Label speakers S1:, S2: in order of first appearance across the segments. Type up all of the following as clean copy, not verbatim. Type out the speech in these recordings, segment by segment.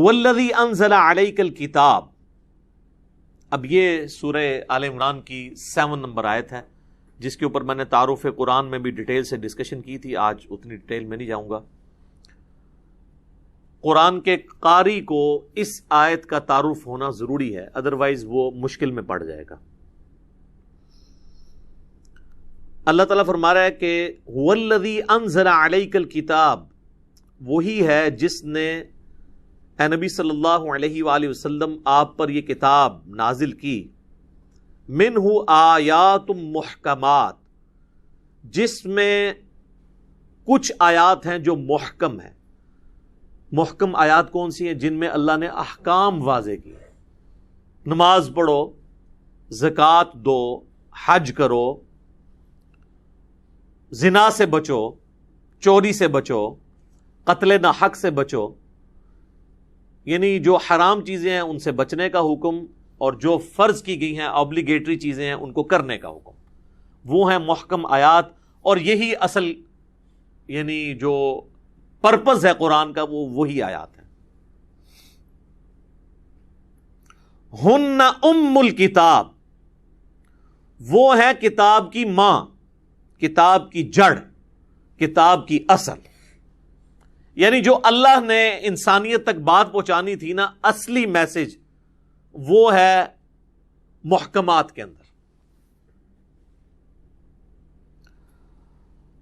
S1: هو الذی انزل علیک الکتاب. اب یہ سورہ آل عمران کی 7 نمبر آیت ہے جس کے اوپر میں نے تعارف قرآن میں بھی ڈیٹیل سے ڈسکشن کی تھی. آج اتنی ڈیٹیل میں نہیں جاؤں گا. قرآن کے قاری کو اس آیت کا تعارف ہونا ضروری ہے، ادروائز وہ مشکل میں پڑ جائے گا. اللہ تعالیٰ فرما رہا ہے کہ هو الذی انزل علیک الکتاب، وہی ہے جس نے اے نبی صلی اللہ علیہ وآلہ وسلم آپ پر یہ کتاب نازل کی. منہ آیات محکمات، جس میں کچھ آیات ہیں جو محکم ہیں. محکم آیات کون سی ہیں؟ جن میں اللہ نے احکام واضح کیے. نماز پڑھو، زکوٰۃ دو، حج کرو، زنا سے بچو، چوری سے بچو، قتل ناحق سے بچو. یعنی جو حرام چیزیں ہیں ان سے بچنے کا حکم، اور جو فرض کی گئی ہیں آبلیگیٹری چیزیں ہیں ان کو کرنے کا حکم. وہ ہیں محکم آیات. اور یہی اصل یعنی جو پرپز ہے قرآن کا وہ وہی آیات ہیں. ہن ام الکتاب، وہ ہے کتاب کی ماں، کتاب کی جڑ، کتاب کی اصل. یعنی جو اللہ نے انسانیت تک بات پہنچانی تھی نا، اصلی میسج وہ ہے محکمات کے اندر.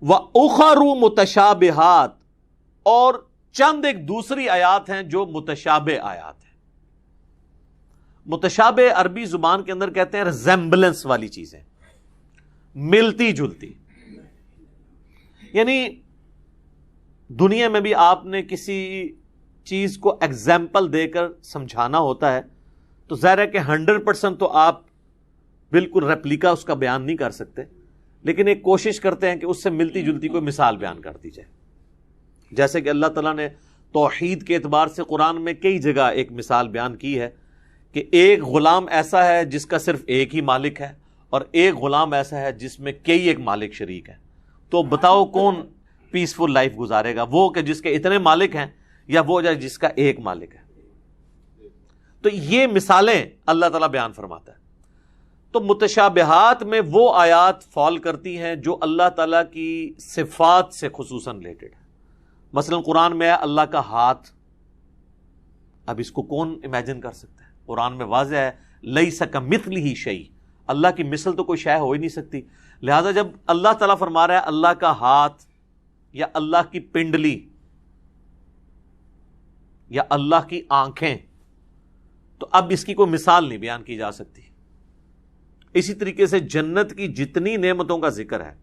S1: وَأُخَرُ مُتَشَابِهَاتٍ، اور چند ایک دوسری آیات ہیں جو متشابہ آیات ہیں. متشابہ عربی زبان کے اندر کہتے ہیں ریزمبلنس والی چیزیں، ملتی جلتی. یعنی دنیا میں بھی آپ نے کسی چیز کو ایگزامپل دے کر سمجھانا ہوتا ہے تو ظاہر ہے کہ 100% تو آپ بالکل ریپلیکا اس کا بیان نہیں کر سکتے، لیکن ایک کوشش کرتے ہیں کہ اس سے ملتی جلتی کوئی مثال بیان کر دی جائے. جیسے کہ اللہ تعالیٰ نے توحید کے اعتبار سے قرآن میں کئی جگہ ایک مثال بیان کی ہے کہ ایک غلام ایسا ہے جس کا صرف ایک ہی مالک ہے، اور ایک غلام ایسا ہے جس میں کئی ایک مالک شریک ہیں. تو بتاؤ کون پیسفل لائف گزارے گا، وہ کہ جس کے اتنے مالک ہیں یا وہ جس کا ایک مالک ہے؟ تو یہ مثالیں اللہ تعالیٰ بیان فرماتا ہے. تو متشابہات میں وہ آیات فال کرتی ہیں جو اللہ تعالیٰ کی صفات سے خصوصاً ریلیٹڈ ہے. مثلا قرآن میں ہے اللہ کا ہاتھ. اب اس کو کون امیجن کر سکتا ہے؟ قرآن میں واضح ہے لیس کمثلہ شیء، اللہ کی مثل تو کوئی شے ہو ہی نہیں سکتی. لہذا جب اللہ تعالیٰ فرما رہا ہے اللہ کا ہاتھ یا اللہ کی پنڈلی یا اللہ کی آنکھیں، تو اب اس کی کوئی مثال نہیں بیان کی جا سکتی. اسی طریقے سے جنت کی جتنی نعمتوں کا ذکر ہے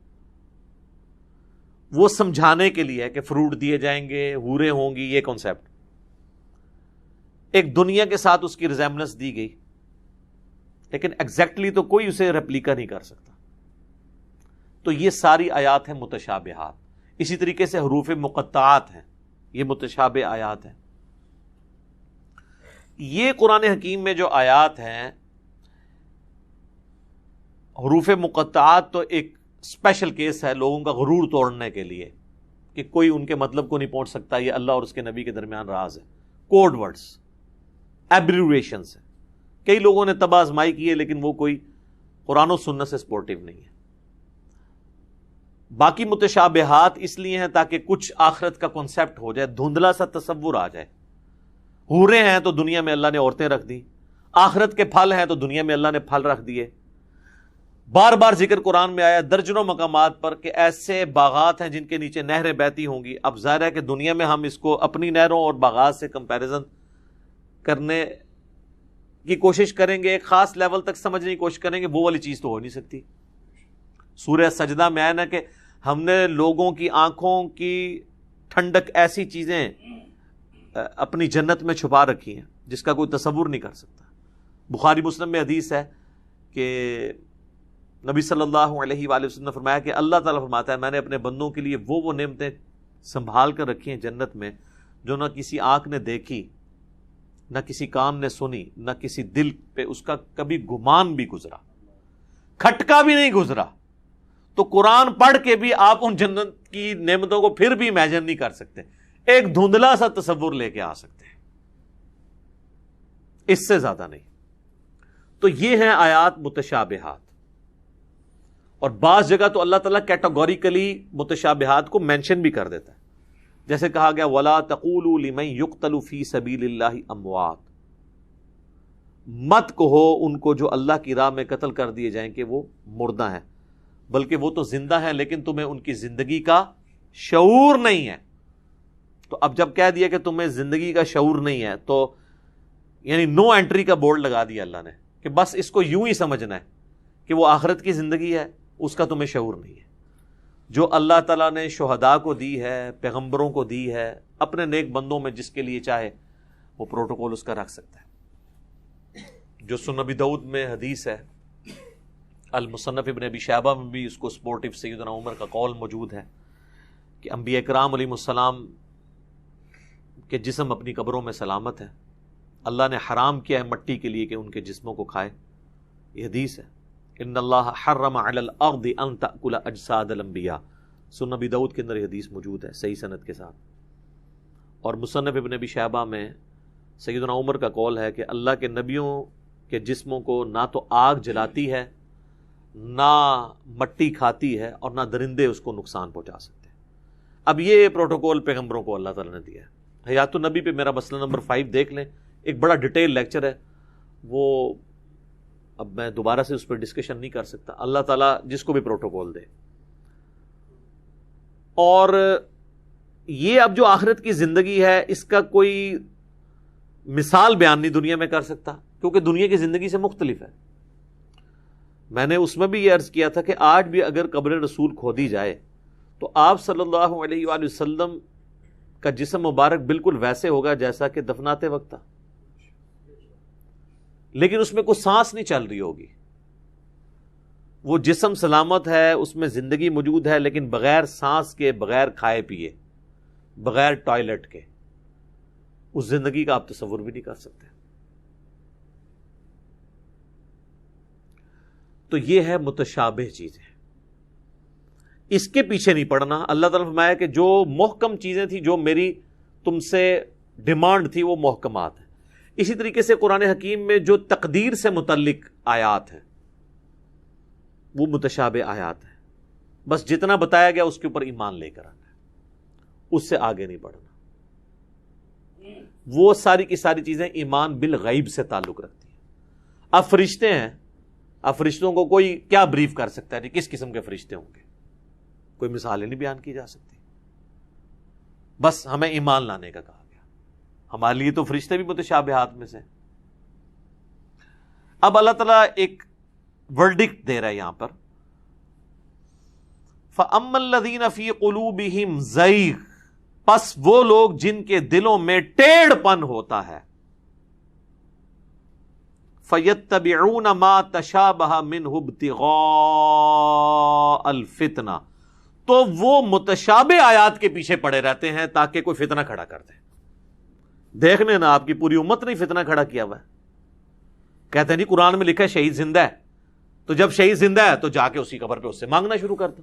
S1: وہ سمجھانے کے لیے ہے کہ فروٹ دیے جائیں گے، حوریں ہوں گی، یہ کانسیپٹ. ایک دنیا کے ساتھ اس کی ریزیمبلنس دی گئی، لیکن ایگزیکٹلی تو کوئی اسے ریپلیکا نہیں کر سکتا. تو یہ ساری آیات ہیں متشابہات. اسی طریقے سے حروف مقطعات ہیں، یہ متشابہ آیات ہیں. یہ قرآن حکیم میں جو آیات ہیں حروف مقطعات تو ایک اسپیشل کیس ہے لوگوں کا غرور توڑنے کے لیے کہ کوئی ان کے مطلب کو نہیں پہنچ سکتا، یہ اللہ اور اس کے نبی کے درمیان راز ہے. کوڈ ورڈز، ایبریویشنز ہیں. کئی لوگوں نے تباہ آزمائی کی ہے لیکن وہ کوئی قرآن و سنت سے سپورٹیو نہیں ہے. باقی متشابہات اس لیے ہیں تاکہ کچھ آخرت کا کنسیپٹ ہو جائے، دھندلا سا تصور آ جائے. حوریں ہیں تو دنیا میں اللہ نے عورتیں رکھ دی، آخرت کے پھل ہیں تو دنیا میں اللہ نے پھل رکھ دیے. بار بار ذکر قرآن میں آیا درجنوں مقامات پر کہ ایسے باغات ہیں جن کے نیچے نہریں بہتی ہوں گی. اب ظاہر ہے کہ دنیا میں ہم اس کو اپنی نہروں اور باغات سے کمپیریزن کرنے کی کوشش کریں گے، ایک خاص لیول تک سمجھنے کی کوشش کریں گے، وہ والی چیز تو ہو نہیں سکتی. سورہ سجدہ میں آیا نا کہ ہم نے لوگوں کی آنکھوں کی ٹھنڈک ایسی چیزیں اپنی جنت میں چھپا رکھی ہیں جس کا کوئی تصور نہیں کر سکتا. بخاری مسلم میں حدیث ہے کہ نبی صلی اللہ علیہ وآلہ وسلم نے فرمایا کہ اللہ تعالیٰ فرماتا ہے میں نے اپنے بندوں کے لیے وہ نعمتیں سنبھال کر رکھی ہیں جنت میں جو نہ کسی آنکھ نے دیکھی، نہ کسی کان نے سنی، نہ کسی دل پہ اس کا کبھی گمان بھی گزرا، کھٹکا بھی نہیں گزرا. تو قرآن پڑھ کے بھی آپ ان جنت کی نعمتوں کو پھر بھی امیجن نہیں کر سکتے، ایک دھندلا سا تصور لے کے آ سکتے ہیں. اس سے زیادہ نہیں. تو یہ ہیں آیات متشابہات. اور بعض جگہ تو اللہ تعالیٰ کیٹاگوریکلی متشابہات کو مینشن بھی کر دیتا ہے، جیسے کہا گیا وَلَا تَقُولُوا لِمَن يُقْتَلُ فِي سَبِيلِ اللَّهِ أَمْوَاتٌ، مت کہو ان کو جو اللہ کی راہ میں قتل کر دیے جائیں کہ وہ مردہ ہیں، بلکہ وہ تو زندہ ہیں لیکن تمہیں ان کی زندگی کا شعور نہیں ہے. تو اب جب کہہ دیا کہ تمہیں زندگی کا شعور نہیں ہے تو یعنی نو انٹری کا بورڈ لگا دیا اللہ نے کہ بس اس کو یوں ہی سمجھنا ہے کہ وہ آخرت کی زندگی ہے، اس کا تمہیں شعور نہیں ہے. جو اللہ تعالیٰ نے شہداء کو دی ہے، پیغمبروں کو دی ہے، اپنے نیک بندوں میں جس کے لیے چاہے وہ پروٹوکول اس کا رکھ سکتا ہے. جو سنن ابی داؤد میں حدیث ہے، المصنف ابن ابی شیبہ میں بھی اس کو سپورٹیو سیدنا عمر کا قول موجود ہے کہ انبیاء کرام علیہ السلام کے جسم اپنی قبروں میں سلامت ہیں، اللہ نے حرام کیا ہے مٹی کے لیے کہ ان کے جسموں کو کھائے. یہ حدیث ہے ان اللہ حرم علی الارض ان تأکل اجساد الانبیاء، سنن ابی داؤد کے اندر یہ حدیث موجود ہے صحیح سند کے ساتھ. اور مصنف ابن ابی شیبہ میں سیدنا عمر کا قول ہے کہ اللہ کے نبیوں کے جسموں کو نہ تو آگ جلاتی ہے، نہ مٹی کھاتی ہے، اور نہ درندے اس کو نقصان پہنچا سکتے. اب یہ پروٹوکول پیغمبروں کو اللہ تعالیٰ نے دیا ہے. حیات النبی پہ میرا مسئلہ نمبر 5 دیکھ لیں، ایک بڑا ڈیٹیل لیکچر ہے، وہ اب میں دوبارہ سے اس پہ ڈسکشن نہیں کر سکتا. اللہ تعالیٰ جس کو بھی پروٹوکول دے. اور یہ اب جو آخرت کی زندگی ہے اس کا کوئی مثال بیان نہیں دنیا میں کر سکتا، کیونکہ دنیا کی زندگی سے مختلف ہے. میں نے اس میں بھی یہ عرض کیا تھا کہ آج بھی اگر قبر رسول کھودی جائے تو آپ صلی اللہ علیہ وآلہ وسلم کا جسم مبارک بالکل ویسے ہوگا جیسا کہ دفناتے وقت تھا، لیکن اس میں کوئی سانس نہیں چل رہی ہوگی. وہ جسم سلامت ہے، اس میں زندگی موجود ہے، لیکن بغیر سانس کے، بغیر کھائے پیے، بغیر ٹوائلٹ کے، اس زندگی کا آپ تصور بھی نہیں کر سکتے. تو یہ ہے متشابہ چیزیں، اس کے پیچھے نہیں پڑنا. اللہ تعالیٰ نے فرمایا کہ جو محکم چیزیں تھیں، جو میری تم سے ڈیمانڈ تھی، وہ محکمات ہیں. اسی طریقے سے قرآن حکیم میں جو تقدیر سے متعلق آیات ہیں وہ متشابہ آیات ہیں. بس جتنا بتایا گیا اس کے اوپر ایمان لے کر آنا ہے، اس سے آگے نہیں بڑھنا. وہ ساری کی ساری چیزیں ایمان بالغیب سے تعلق رکھتی ہیں. اب فرشتے ہیں، اب فرشتوں کو کوئی کیا بریف کر سکتا ہے کہ کس قسم کے فرشتے ہوں گے؟ کوئی مثالیں نہیں بیان کی جا سکتی. بس ہمیں ایمان لانے کا کہا گیا. ہمارے لیے تو فرشتے بھی متشابہات میں سے. اب اللہ تعالیٰ ایک ورڈکٹ دے رہا ہے یہاں پر، فَأَمَّا الَّذِينَ فِي قُلُوبِهِمْ زَيْغٌ، پس وہ لوگ جن کے دلوں میں ٹیڑھ پن ہوتا ہے، فَيَتَّبِعُونَ مَا تَشَابَهَ مِنْهُ ابْتِغَاءَ الْفِتْنَةِ، تو وہ متشابہ آیات کے پیچھے پڑے رہتے ہیں تاکہ کوئی فتنہ کھڑا کر دے. دیکھنے نا، آپ کی پوری امت نے فتنہ کھڑا کیا ہوا ہے. کہتے ہیں نہیں قرآن میں لکھا ہے شہید زندہ ہے، تو جب شہید زندہ ہے تو جا کے اسی قبر پہ اس سے مانگنا شروع کر دو.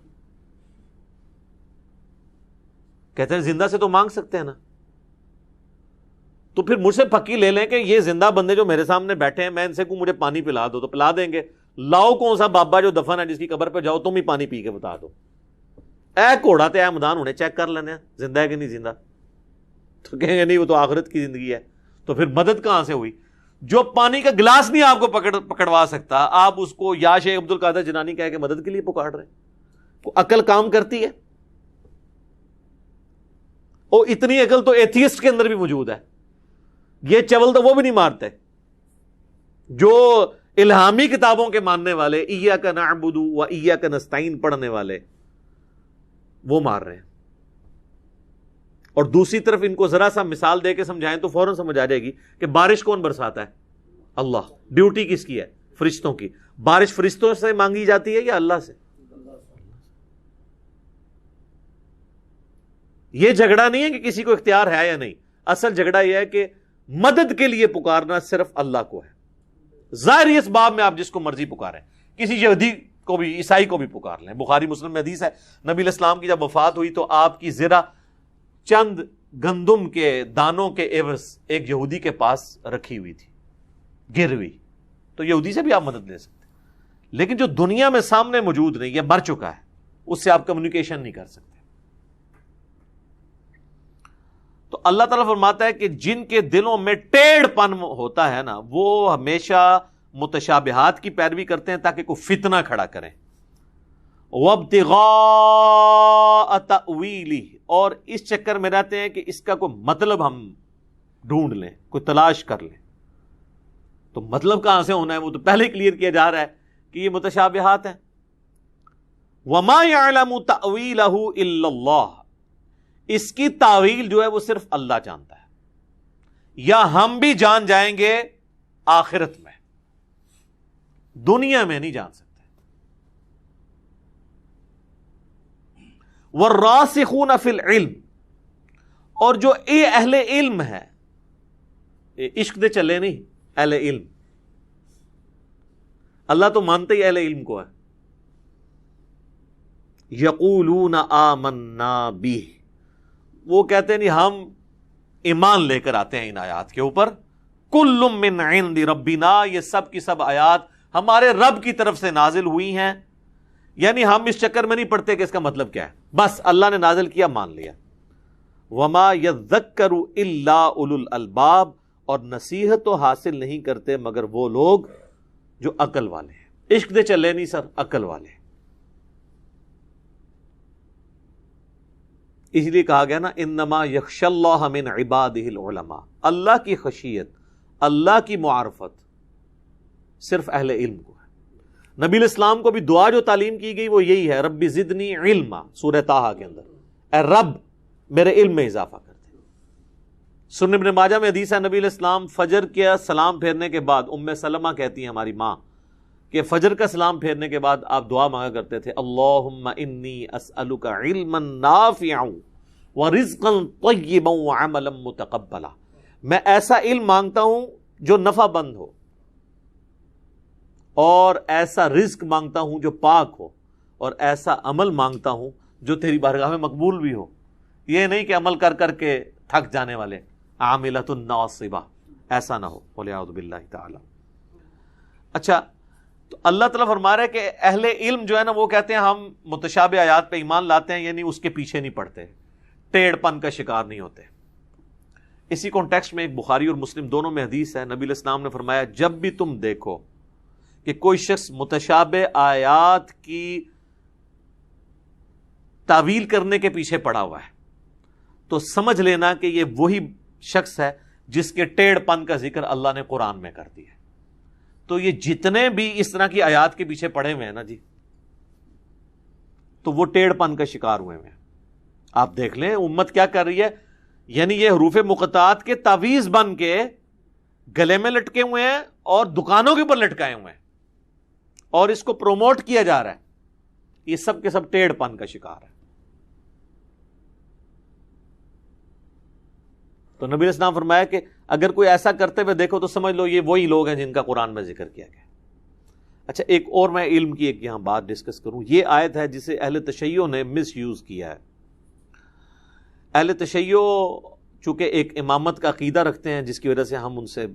S1: کہتے ہیں زندہ سے تو مانگ سکتے ہیں نا، تو پھر مجھ سے پکی لے لیں کہ یہ زندہ بندے جو میرے سامنے بیٹھے ہیں، میں ان سے کہوں مجھے پانی پلا دو تو پلا دیں گے. لاؤ کون سا بابا جو دفن ہے جس کی قبر پہ جاؤ تم ہی پانی پی کے بتا دو. اے گھوڑا تے اے مدان ہونے چیک کر لینے زندہ ہے کہ نہیں زندہ. تو کہیں گے نہیں وہ تو آخرت کی زندگی ہے. تو پھر مدد کہاں سے ہوئی؟ جو پانی کا گلاس نہیں آپ کو پکڑوا سکتا، آپ اس کو یا شیخ عبد القادر جنانی کہہ کے مدد کے لیے پکار رہے. کو عقل کام کرتی ہے؟ او اتنی عقل تو ایتھیسٹ کے اندر بھی موجود ہے. یہ چول تو وہ بھی نہیں مارتے جو الہامی کتابوں کے ماننے والے، ایاک نعبد و ایاک نستعین پڑھنے والے، وہ مار رہے ہیں. اور دوسری طرف ان کو ذرا سا مثال دے کے سمجھائیں تو فوراً سمجھ آ جائے گی کہ بارش کون برساتا ہے؟ اللہ. ڈیوٹی کس کی ہے؟ فرشتوں کی. بارش فرشتوں سے مانگی جاتی ہے یا اللہ سے؟ یہ جھگڑا نہیں ہے کہ کسی کو اختیار ہے یا نہیں، اصل جھگڑا یہ ہے کہ مدد کے لیے پکارنا صرف اللہ کو ہے. ظاہری اس باب میں آپ جس کو مرضی پکاریں، کسی یہودی کو بھی، عیسائی کو بھی پکار لیں. بخاری مسلم میں حدیث ہے، نبی علیہ السلام کی جب وفات ہوئی تو آپ کی زرہ چند گندم کے دانوں کے عوض ایک یہودی کے پاس رکھی ہوئی تھی. گروی، تو یہودی سے بھی آپ مدد لے سکتے ہیں، لیکن جو دنیا میں سامنے موجود نہیں یا مر چکا ہے اس سے آپ کمیونیکیشن نہیں کر سکتے۔ تو اللہ تعالیٰ فرماتا ہے کہ جن کے دلوں میں ٹیڑھ پن ہوتا ہے نا، وہ ہمیشہ متشابہات کی پیروی کرتے ہیں تاکہ کوئی فتنہ کھڑا کریں، وابتغاء تأویلہ، اور اس چکر میں رہتے ہیں کہ اس کا کوئی مطلب ہم ڈھونڈ لیں، کوئی تلاش کر لیں۔ تو مطلب کہاں سے ہونا ہے وہ تو پہلے کلیئر کیا جا رہا ہے کہ یہ متشابہات ہیں۔ وما يعلم تأویلہ الا اللہ، اس کی تعویل جو ہے وہ صرف اللہ جانتا ہے، یا ہم بھی جان جائیں گے آخرت میں، دنیا میں نہیں جان سکتے۔ والراسخون فی العلم، اور جو اہل علم ہے، عشق دے چلے نہیں، اہل علم، اللہ تو مانتے ہی اہل علم کو ہے، یقولون آمنا بہ، وہ کہتے ہیں نہیں ہم ایمان لے کر آتے ہیں ان آیات کے اوپر، کل من عند ربنا، یہ سب کی سب آیات ہمارے رب کی طرف سے نازل ہوئی ہیں، یعنی ہم اس چکر میں نہیں پڑتے کہ اس کا مطلب کیا ہے، بس اللہ نے نازل کیا مان لیا۔ وما یذکر الا اولو الالباب، اور نصیحت تو حاصل نہیں کرتے مگر وہ لوگ جو عقل والے ہیں، عشق دے چلے نہیں سر، عقل والے ہیں۔ اس لیے کہا گیا نا انما یخشی اللہ من عبادہ العلماء، اللہ کی خشیت، اللہ کی معرفت صرف اہل علم کو ہے۔ نبی الاسلام کو بھی دعا جو تعلیم کی گئی وہ یہی ہے، رب زدنی علما، سورہ طٰہٰ کے اندر، اے رب میرے علم میں اضافہ کر دے۔ سنن ابن ماجہ میں حدیث ہے، نبی الاسلام فجر کے سلام پھیرنے کے بعد، ام سلمہ کہتی ہیں ہماری ماں کہ فجر کا سلام پھیرنے کے بعد آپ دعا مانگا کرتے تھے، اللہم انی اسألک علما نافعا ورزقا طیبا وعملا متقبلا، میں ایسا علم مانگتا ہوں جو نفع بند ہو، اور ایسا رزق مانگتا ہوں جو پاک ہو، اور ایسا عمل مانگتا ہوں جو تیری بارگاہ میں مقبول بھی ہو۔ یہ نہیں کہ عمل کر کر کے تھک جانے والے، عاملۃ ناصبہ، ایسا نہ ہو، والعیاذ باللہ تعالی۔ اچھا، تو اللہ تعالیٰ فرما رہا ہے کہ اہل علم جو ہے نا وہ کہتے ہیں ہم متشابہ آیات پہ ایمان لاتے ہیں، یعنی اس کے پیچھے نہیں پڑتے، ٹیڑھ پن کا شکار نہیں ہوتے۔ اسی کانٹیکسٹ میں ایک بخاری اور مسلم دونوں میں حدیث ہے، نبی علیہ السلام نے فرمایا جب بھی تم دیکھو کہ کوئی شخص متشابہ آیات کی تعویل کرنے کے پیچھے پڑا ہوا ہے تو سمجھ لینا کہ یہ وہی شخص ہے جس کے ٹیڑھ پن کا ذکر اللہ نے قرآن میں کر دیا ہے۔ تو یہ جتنے بھی اس طرح کی آیات کے پیچھے پڑے ہوئے ہیں نا جی، تو وہ ٹیڑھ پن کا شکار ہوئے ہیں۔ آپ دیکھ لیں امت کیا کر رہی ہے، یعنی یہ حروف مقطعات کے تعویذ بن کے گلے میں لٹکے ہوئے ہیں اور دکانوں کے اوپر لٹکائے ہوئے ہیں، اور اس کو پروموٹ کیا جا رہا ہے۔ یہ سب کے سب ٹیڑھ پن کا شکار ہے۔ تو نبی علیہ السلام فرمایا کہ اگر کوئی ایسا کرتے ہوئے دیکھو تو سمجھ لو یہ وہی لوگ ہیں جن کا قرآن میں ذکر کیا گیا۔ اچھا، ایک اور میں علم کی ایک یہاں بات ڈسکس کروں۔ یہ آیت ہے جسے اہل تشیع نے مس یوز کیا ہے۔ اہل تشیع چونکہ ایک امامت کا عقیدہ رکھتے ہیں، جس کی وجہ سے ہم ان سے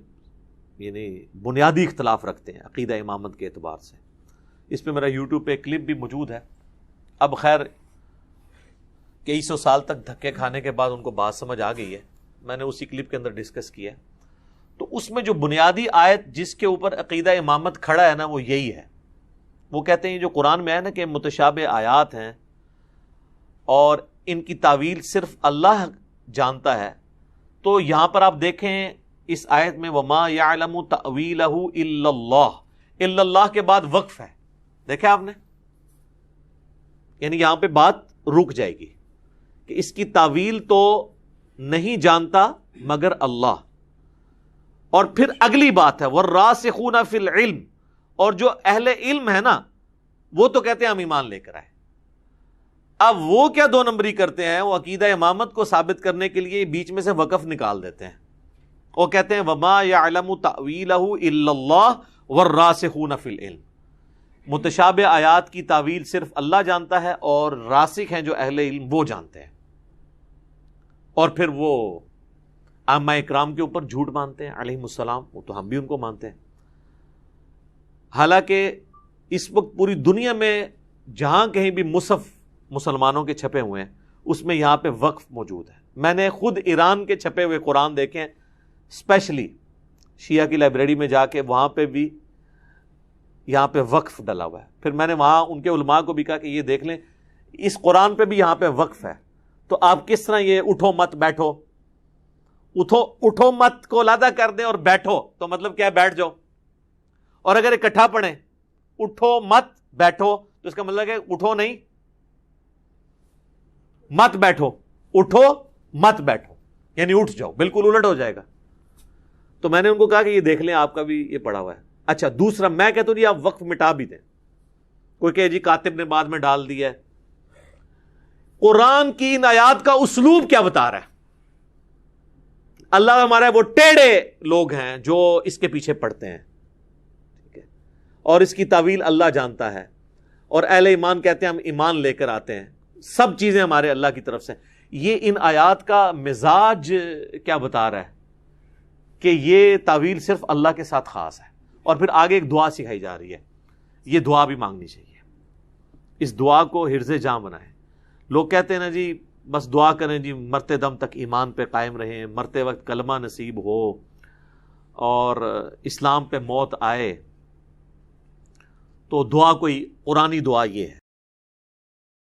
S1: یعنی بنیادی اختلاف رکھتے ہیں عقیدہ امامت کے اعتبار سے۔ اس پہ میرا یوٹیوب پہ کلپ بھی موجود ہے۔ اب خیر کئی سو سال تک دھکے کھانے کے بعد ان کو بات سمجھ آ گئی ہے، میں نے اسی کلپ کے اندر ڈسکس کیا ہے۔ تو اس میں جو بنیادی آیت جس کے اوپر عقیدہ امامت کھڑا ہے نا وہ یہی ہے۔ وہ کہتے ہیں جو قرآن میں ہے نا کہ متشابہ آیات ہیں اور ان کی تعویل صرف اللہ جانتا ہے، تو یہاں پر آپ دیکھیں اس آیت میں وما یعلم تأویلہ الا اللہ، الا اللہ کے بعد وقف ہے، دیکھیں آپ نے، یعنی یہاں پہ بات رک جائے گی کہ اس کی تعویل تو نہیں جانتا مگر اللہ۔ اور پھر اگلی بات ہے والراسخون فی العلم، اور جو اہل علم ہے نا وہ تو کہتے ہیں ہم ایمان لے کر آئے۔ اب وہ کیا دو نمبری کرتے ہیں، وہ عقیدہ امامت کو ثابت کرنے کے لیے بیچ میں سے وقف نکال دیتے ہیں، وہ کہتے ہیں وما یعلم تأویلہ الا اللہ والراسخون فی العلم، متشابہ آیات کی تعویل صرف اللہ جانتا ہے اور راسخ ہیں جو اہل علم وہ جانتے ہیں۔ اور پھر وہ ائمہ اکرام کے اوپر جھوٹ مانتے ہیں علیہم السلام، وہ تو ہم بھی ان کو مانتے ہیں۔ حالانکہ اس وقت پوری دنیا میں جہاں کہیں بھی مصحف مسلمانوں کے چھپے ہوئے ہیں اس میں یہاں پہ وقف موجود ہے. میں نے خود ایران کے چھپے ہوئے قرآن دیکھے ہیں، اسپیشلی شیعہ کی لائبریری میں جا کے، وہاں پہ بھی یہاں پہ وقف ڈلا ہوا ہے. پھر میں نے وہاں ان کے علماء کو بھی کہا کہ یہ دیکھ لیں اس قرآن پہ بھی یہاں پہ وقف ہے، تو آپ کس طرح یہ اٹھو مت بیٹھو، اٹھو مت کو علیحدہ کر دیں اور بیٹھو تو مطلب کیا ہے؟ بیٹھ جاؤ. اور اگر اکٹھا پڑھیں اٹھو مت بیٹھو تو اس کا مطلب ہے اٹھو نہیں مت بیٹھو، اٹھو مت بیٹھو یعنی اٹھ جاؤ، بالکل الٹ ہو جائے گا. تو میں نے ان کو کہا کہ یہ دیکھ لیں آپ کا بھی یہ پڑا ہوا ہے. اچھا دوسرا میں کہتا ہوں آپ وقف مٹا بھی دیں. کوئی کہ جی کاتب نے بعد میں ڈال دیا ہے. قرآن کی ان آیات کا اسلوب کیا بتا رہا ہے؟ اللہ ہمارا وہ ٹیڑھے لوگ ہیں جو اس کے پیچھے پڑتے ہیں، ٹھیک ہے، اور اس کی تعویل اللہ جانتا ہے، اور اہل ایمان کہتے ہیں ہم ایمان لے کر آتے ہیں، سب چیزیں ہمارے اللہ کی طرف سے. یہ ان آیات کا مزاج کیا بتا رہا ہے کہ یہ تعویل صرف اللہ کے ساتھ خاص ہے. اور پھر آگے ایک دعا سکھائی جا رہی ہے، یہ دعا بھی مانگنی چاہیے. اس دعا کو حرز جاں بنائیں. لوگ کہتے ہیں نا جی بس دعا کریں جی مرتے دم تک ایمان پہ قائم رہیں، مرتے وقت کلمہ نصیب ہو اور اسلام پہ موت آئے. تو دعا کوئی قرآنی دعا یہ ہے